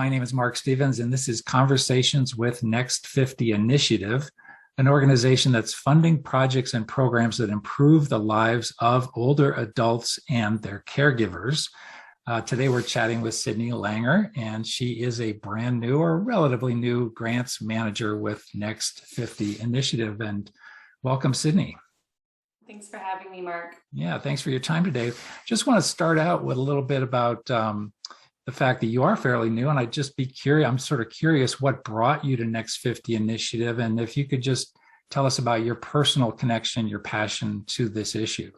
My name is Mark Stevens, and this is Conversations with NextFifty Initiative, an organization that's funding projects and programs that improve the lives of older adults and their caregivers. Today, we're chatting with Sydney Langer, and she is a brand new or relatively new grants manager with NextFifty Initiative. And welcome, Sydney. Thanks for having me, Mark. Yeah, thanks for your time today. Just want to start out with a little bit about the fact that you are fairly new, and I'd just be curious. I'm sort of curious what brought you to NextFifty Initiative, and if you could just tell us about your personal connection, your passion to this issue.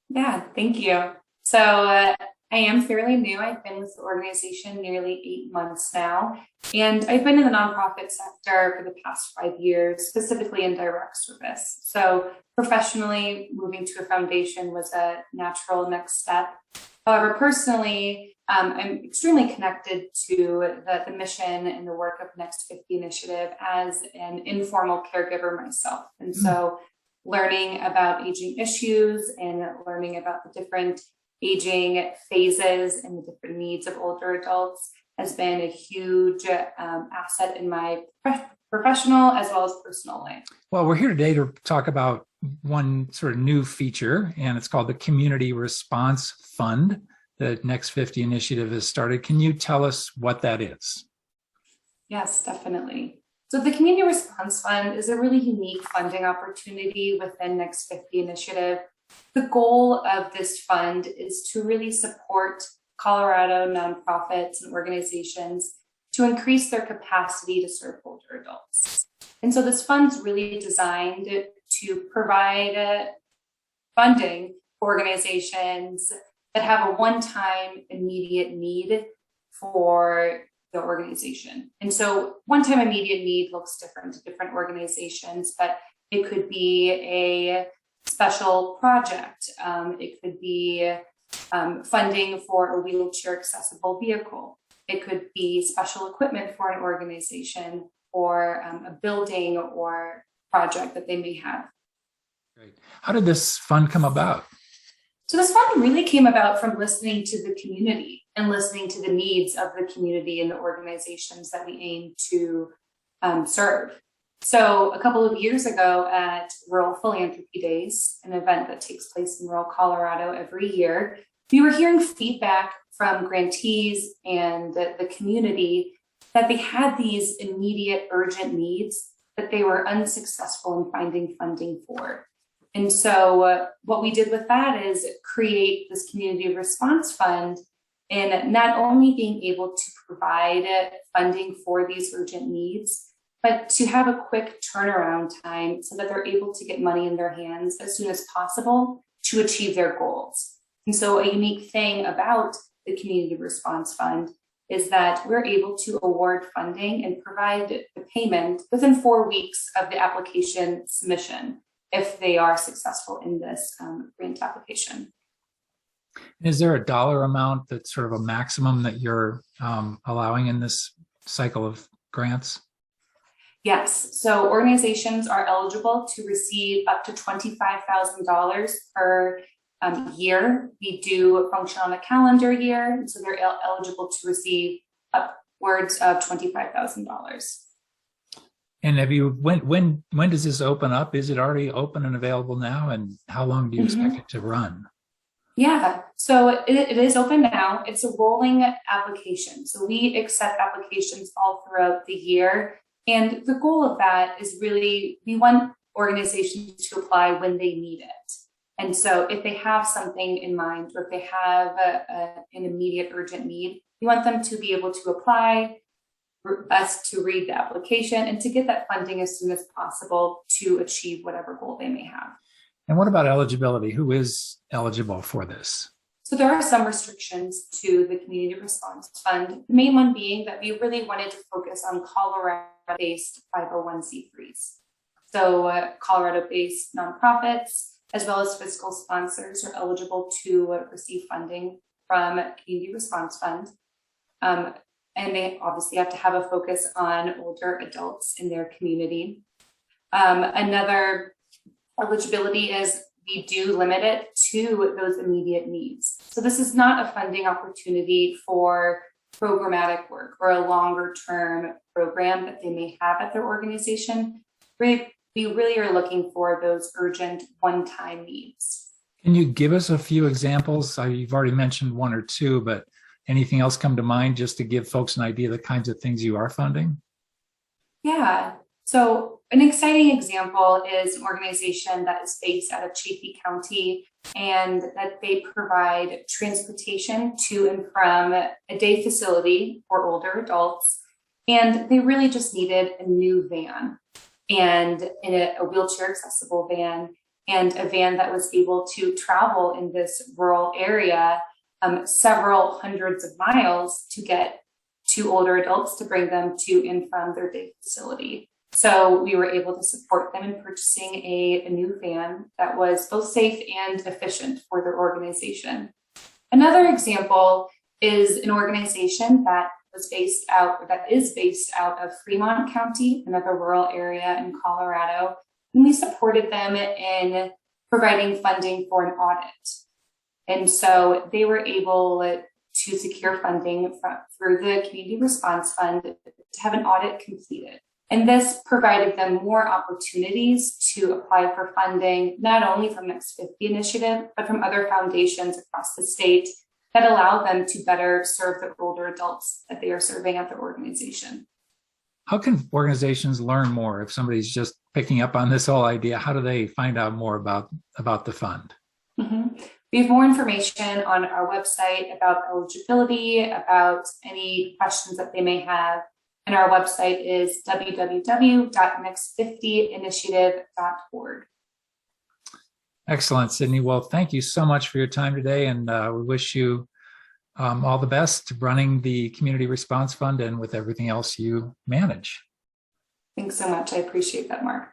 Yeah, thank you. So I am fairly new. I've been with the organization nearly 8 months now, and I've been in the nonprofit sector for the past 5 years, specifically in direct service. So professionally, moving to a foundation was a natural next step. However, personally, I'm extremely connected to the mission and the work of NextFifty Initiative as an informal caregiver myself. And so learning about aging issues and learning about the different aging phases and the different needs of older adults has been a huge asset in my professional as well as personal life. Well, we're here today to talk about one sort of new feature, and it's called the Community Response Fund that NextFifty Initiative has started. Can you tell us what that is? Yes, definitely. So the Community Response Fund is a really unique funding opportunity within NextFifty Initiative. The goal of this fund is to really support Colorado nonprofits and organizations to increase their capacity to serve older adults. And so this fund's really designed to provide funding for organizations that have a one-time immediate need for the organization. And so one-time immediate need looks different to different organizations, but it could be a special project. It could be funding for a wheelchair accessible vehicle. It could be special equipment for an organization or a building or project that they may have. Great. How did this fund come about? So this fund really came about from listening to the community and listening to the needs of the community and the organizations that we aim to serve. So a couple of years ago at Rural Philanthropy Days, an event that takes place in rural Colorado every year, we were hearing feedback from grantees and the community that they had these immediate urgent needs that they were unsuccessful in finding funding for. And so what we did with that is create this community response fund, and not only being able to provide funding for these urgent needs, but to have a quick turnaround time so that they're able to get money in their hands as soon as possible to achieve their goals. And so a unique thing about the Community Response Fund is that we're able to award funding and provide the payment within 4 weeks of the application submission if they are successful in this grant application. Is there a dollar amount that's sort of a maximum that you're allowing in this cycle of grants? Yes, so organizations are eligible to receive up to $25,000 per year. We do function on a calendar year, so they're eligible to receive upwards of $25,000. And have you when does this open up? Is it already open and available now? And how long do you expect it to run? Yeah, so it is open now. It's a rolling application. So we accept applications all throughout the year. And the goal of that is really, we want organizations to apply when they need it. And so if they have something in mind, or if they have an immediate urgent need, we want them to be able to apply, for us to read the application, and to get that funding as soon as possible to achieve whatever goal they may have. And what about eligibility? Who is eligible for this? So there are some restrictions to the Community Response Fund. The main one being that we really wanted to focus on Colorado-based 501c3s. So Colorado-based nonprofits, as well as fiscal sponsors, are eligible to receive funding from Community Response Fund. And they obviously have to have a focus on older adults in their community. Another eligibility is we do limit it to those immediate needs. So this is not a funding opportunity for programmatic work or a longer term program that they may have at their organization. We really are looking for those urgent one-time needs. Can you give us a few examples? You've already mentioned one or two, but anything else come to mind just to give folks an idea of the kinds of things you are funding? Yeah. So an exciting example is an organization that is based out of Chaffee County, and that they provide transportation to and from a day facility for older adults. And they really just needed a new van, and in a wheelchair accessible van, and a van that was able to travel in this rural area several hundreds of miles to get to older adults to bring them to and from their day facility. So we were able to support them in purchasing a new van that was both safe and efficient for their organization. Another example is an organization that is based out of Fremont County, another rural area in Colorado. And we supported them in providing funding for an audit. And so they were able to secure funding through the Community Response Fund to have an audit completed. And this provided them more opportunities to apply for funding, not only from NextFifty initiative, but from other foundations across the state that allow them to better serve the older adults that they are serving at their organization. How can organizations learn more if somebody's just picking up on this whole idea? How do they find out more about the fund? Mm-hmm. We have more information on our website about eligibility, about any questions that they may have. And our website is www.next50initiative.org. Excellent, Sydney. Well, thank you so much for your time today. And we wish you all the best running the Community Response Fund and with everything else you manage. Thanks so much. I appreciate that, Mark.